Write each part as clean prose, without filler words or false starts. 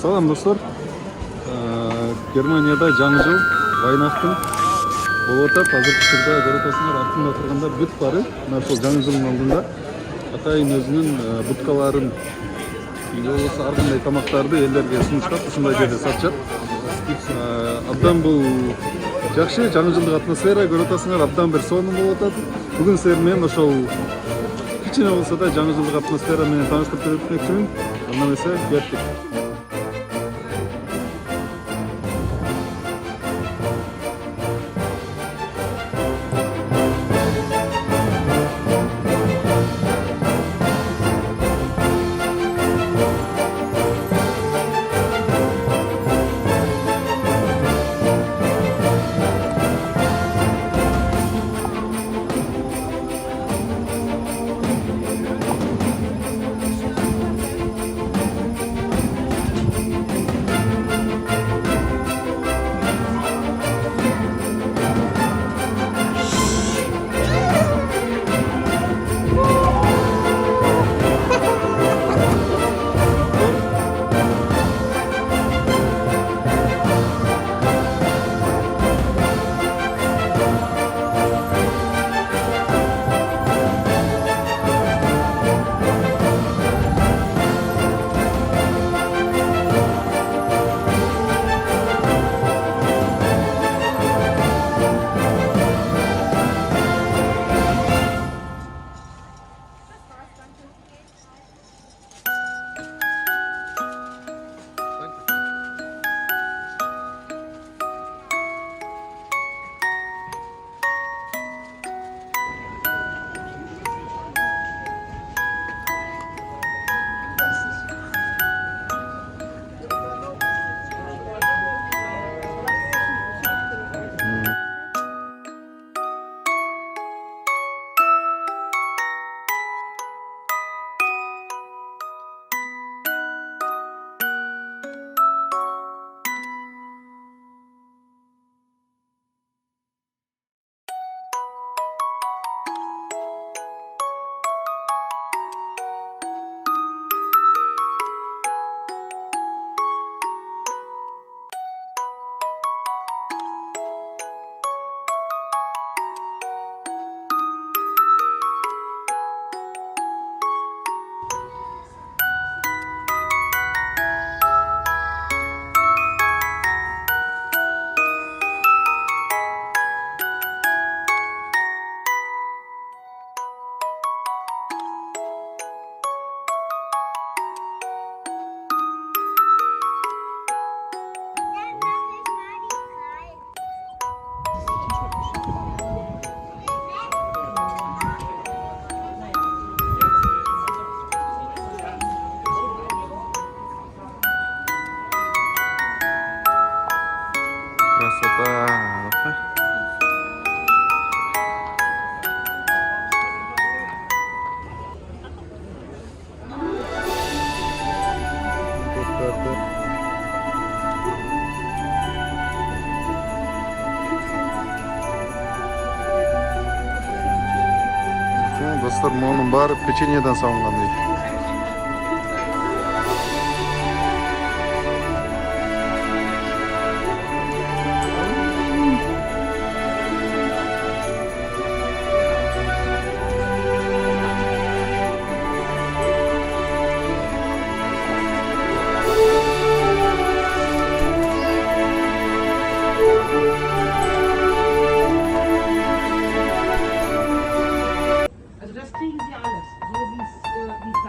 Салам достор. Германияда жаңы жыл Вайнахтын болуп атат. Азыркы учурда көрүп атасыңар, артымда турганда бүт бары. Мына ошол жаңы жылдын алдында атайын өзүнүн буткаларын, болбосо ар кандай тамактарды элдерге сунуштап ушундай жерде сатышат. Абдан бул жакшы жаңы жылдык атмосфера көрүп атасыңар, абдан бир сонун болуп атат. Бүгүн силер менен ошол кичине болсо да жаңы жылдык атмосфера менен тааныштырып өтмөкчүмүн. Анда эмесе кеттик. Dostlar, onun bari peçenyeden savungan değil. Also das kriegen Sie alles, so wie es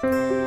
Görüşürüz.